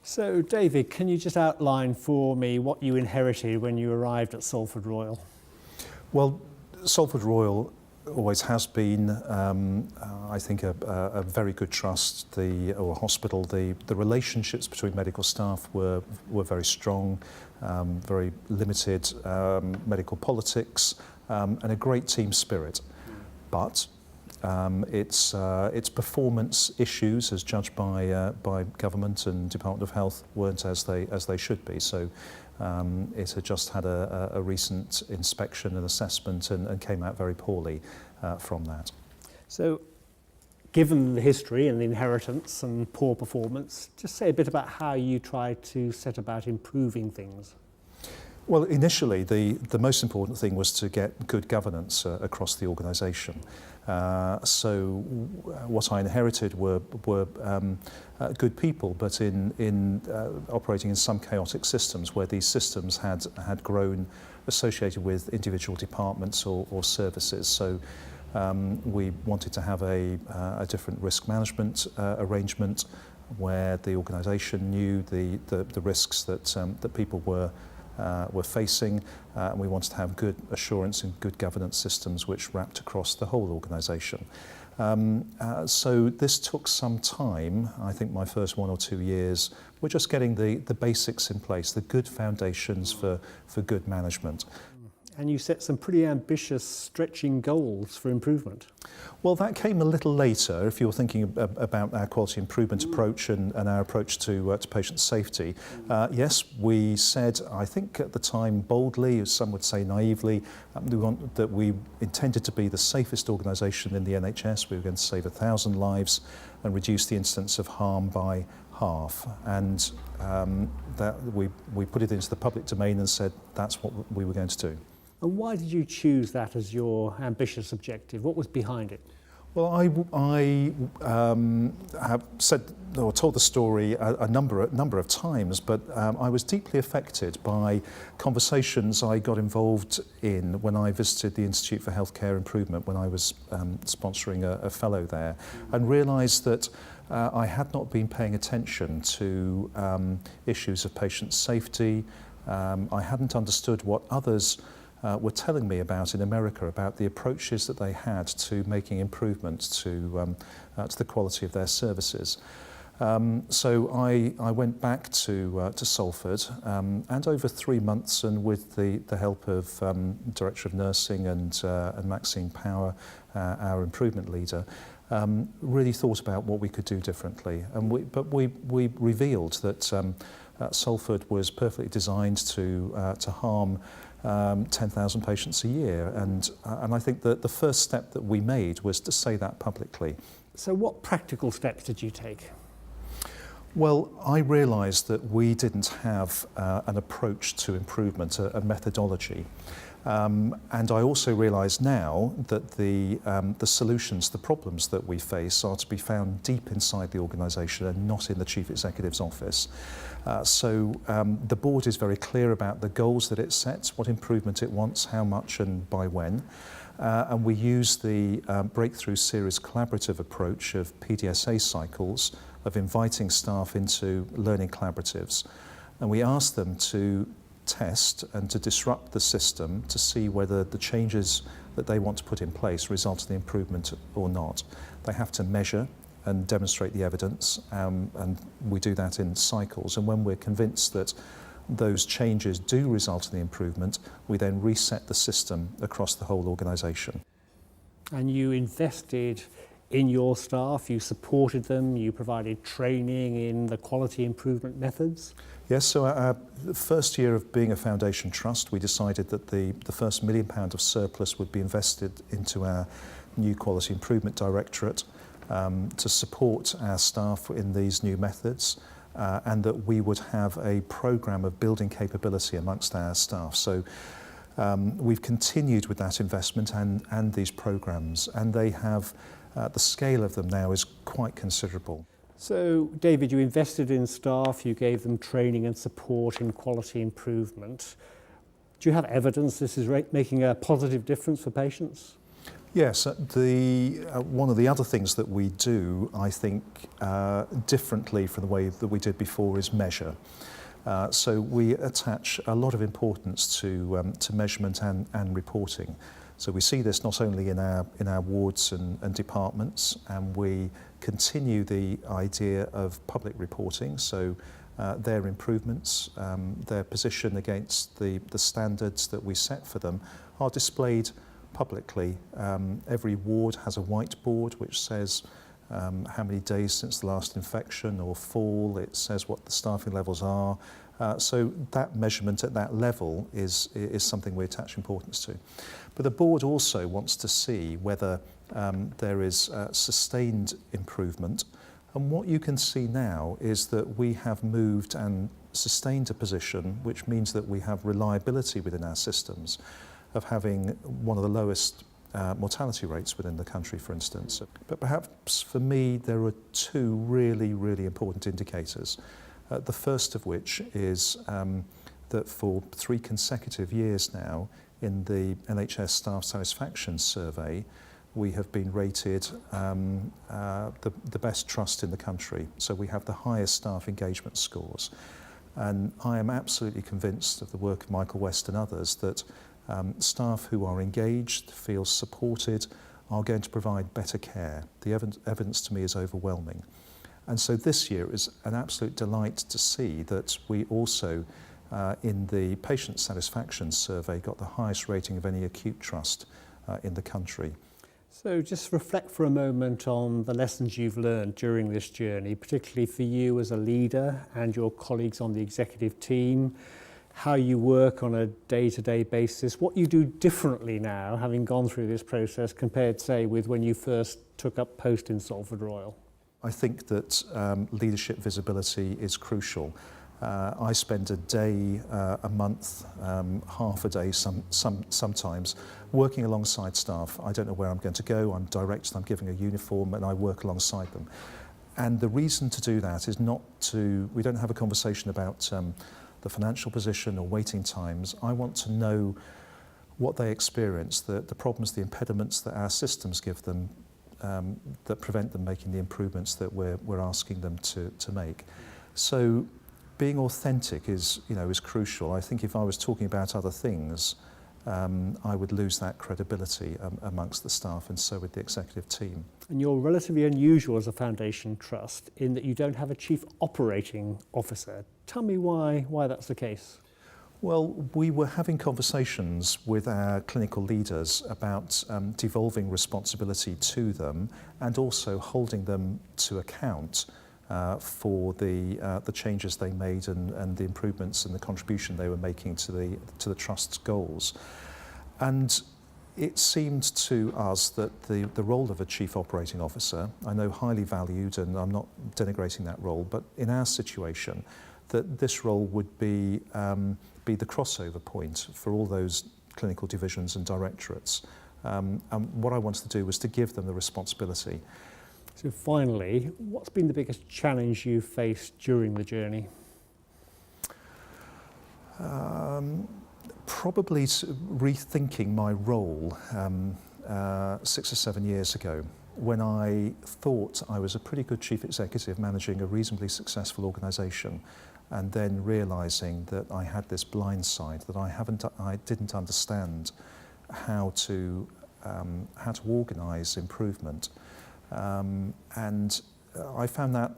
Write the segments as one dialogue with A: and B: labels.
A: So, David, can you just outline for me what you inherited when you arrived at Salford Royal?
B: Well, Salford Royal always has been, I think, a very good trust. Or hospital. The relationships between medical staff were very strong, very limited medical politics, and a great team spirit. But its performance issues, as judged by government and Department of Health, weren't as they should be. So it had just had a recent inspection and assessment and came out very poorly from that.
A: So, given the history and the inheritance and poor performance, just say a bit about how you tried to set about improving things.
B: Well, initially, the most important thing was to get good governance across the organisation. So what I inherited were good people, but in operating in some chaotic systems where these systems had grown associated with individual departments or services. So we wanted to have a different risk management arrangement where the organisation knew the risks that people were facing, and we wanted to have good assurance and good governance systems which wrapped across the whole organisation. So this took some time. I think my first 1 or 2 years were just getting the basics in place, the good foundations for good management.
A: And you set some pretty ambitious, stretching goals for improvement.
B: Well, that came a little later. If you're thinking about our quality improvement approach and our approach to patient safety, yes, we said, I think at the time boldly, as some would say naively, that we intended to be the safest organisation in the NHS. We were going to save 1,000 lives and reduce the incidence of harm by half. And that we put it into the public domain and said that's what we were going to do.
A: And why did you choose that as your ambitious objective? What was behind it?
B: Well, I have said or told the story a number of times, but I was deeply affected by conversations I got involved in when I visited the Institute for Healthcare Improvement when I was sponsoring a fellow there, and realised that I had not been paying attention to issues of patient safety. I hadn't understood what others were telling me about in America, about the approaches that they had to making improvements to the quality of their services. So I went back to Salford, and over 3 months, and with the help of Director of Nursing and Maxine Power, our improvement leader, really thought about what we could do differently. And we revealed that Salford was perfectly designed to harm 10,000 patients a year, and I think that the first step that we made was to say that publicly.
A: So what practical steps did you take?
B: Well, I realised that we didn't have an approach to improvement, a methodology. And I also realise now that the solutions, the problems that we face are to be found deep inside the organisation and not in the Chief Executive's office. So the board is very clear about the goals that it sets, what improvement it wants, how much and by when. And we use the Breakthrough Series collaborative approach of PDSA cycles, of inviting staff into learning collaboratives. And we ask them to test and to disrupt the system to see whether the changes that they want to put in place result in the improvement or not. They have to measure and demonstrate the evidence, and we do that in cycles. And when we're convinced that those changes do result in the improvement, we then reset the system across the whole organisation.
A: And you invested in your staff, you supported them, you provided training in the quality improvement methods?
B: Yes, so our first year of being a foundation trust, we decided that the first £1 million of surplus would be invested into our new quality improvement directorate to support our staff in these new methods, and that we would have a programme of building capability amongst our staff. So we've continued with that investment and these programmes, and they have the scale of them now is quite considerable.
A: So, David, you invested in staff, you gave them training and support in quality improvement. Do you have evidence this is making a positive difference for patients?
B: Yes, one of the other things that we do, I think, differently from the way that we did before is measure. So we attach a lot of importance to measurement and reporting. So we see this not only in our wards and departments, and we continue the idea of public reporting. So their improvements, their position against the standards that we set for them are displayed publicly. Every ward has a whiteboard which says how many days since the last infection or fall. It says what the staffing levels are. So that measurement at that level is something we attach importance to. But the board also wants to see whether there is sustained improvement. And what you can see now is that we have moved and sustained a position which means that we have reliability within our systems of having one of the lowest mortality rates within the country, for instance. But perhaps for me, there are two really, really important indicators. The first of which is that for 3 consecutive years now, in the NHS Staff Satisfaction Survey, we have been rated the best trust in the country. So we have the highest staff engagement scores. And I am absolutely convinced of the work of Michael West and others that staff who are engaged, feel supported, are going to provide better care. The evidence to me is overwhelming. And so this year is an absolute delight to see that we also, in the patient satisfaction survey, got the highest rating of any acute trust in the country.
A: So just reflect for a moment on the lessons you've learned during this journey, particularly for you as a leader and your colleagues on the executive team, how you work on a day-to-day basis, what you do differently now, having gone through this process, compared, say, with when you first took up post in Salford Royal.
B: I think that leadership visibility is crucial. I spend a day, a month, half a day sometimes working alongside staff. I don't know where I'm going to go. I'm directed, I'm giving a uniform, and I work alongside them. And the reason to do that is we don't have a conversation about the financial position or waiting times. I want to know what they experience, the problems, the impediments that our systems give them that prevent them making the improvements that we're asking them to make. So being authentic is crucial. I think if I was talking about other things, I would lose that credibility amongst the staff, and so would the executive team.
A: And you're relatively unusual as a foundation trust in that you don't have a chief operating officer. Tell me why that's the case.
B: Well, we were having conversations with our clinical leaders about devolving responsibility to them and also holding them to account for the changes they made and the improvements and the contribution they were making to the trust's goals. And it seemed to us that the role of a chief operating officer, I know highly valued, and I'm not denigrating that role, but in our situation, that this role would be the crossover point for all those clinical divisions and directorates. And what I wanted to do was to give them the responsibility.
A: So finally, what's been the biggest challenge you've faced during the journey?
B: Probably rethinking my role 6 or 7 years ago, when I thought I was a pretty good chief executive managing a reasonably successful organisation, and then realising that I had this blind side, that I didn't understand how to organise improvement. And I found that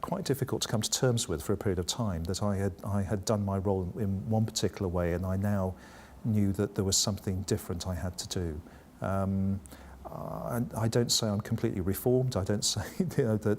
B: quite difficult to come to terms with for a period of time, that I had done my role in one particular way, and I now knew that there was something different I had to do. I don't say I'm completely reformed. I don't say that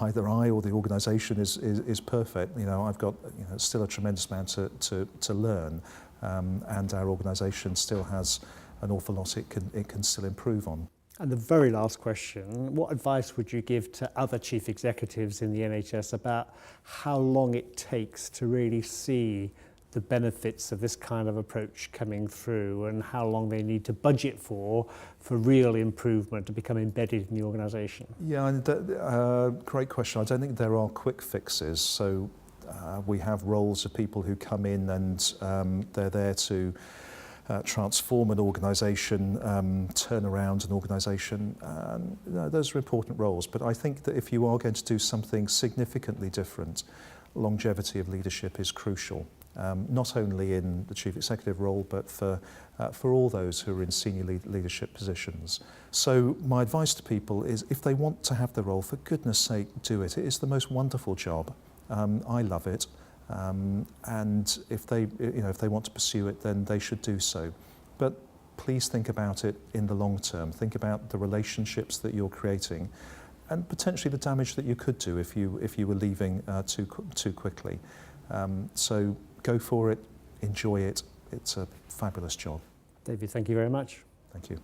B: either I or the organisation is perfect. I've got still a tremendous amount to learn, and our organisation still has an awful lot it can still improve on.
A: And the very last question, what advice would you give to other chief executives in the NHS about how long it takes to really see the benefits of this kind of approach coming through, and how long they need to budget for real improvement to become embedded in the organisation?
B: Yeah, great question. I don't think there are quick fixes. So we have roles of people who come in and they're there to transform an organisation, turn around an organisation. Those are important roles. But I think that if you are going to do something significantly different, longevity of leadership is crucial. Not only in the chief executive role, but for all those who are in senior leadership positions. So my advice to people is, if they want to have the role, for goodness sake, do it. It is the most wonderful job. I love it. And if they want to pursue it, then they should do so. But please think about it in the long term. Think about the relationships that you're creating, and potentially the damage that you could do if you were leaving too quickly. So go for it, enjoy it. It's a fabulous job.
A: David, thank you very much.
B: Thank you.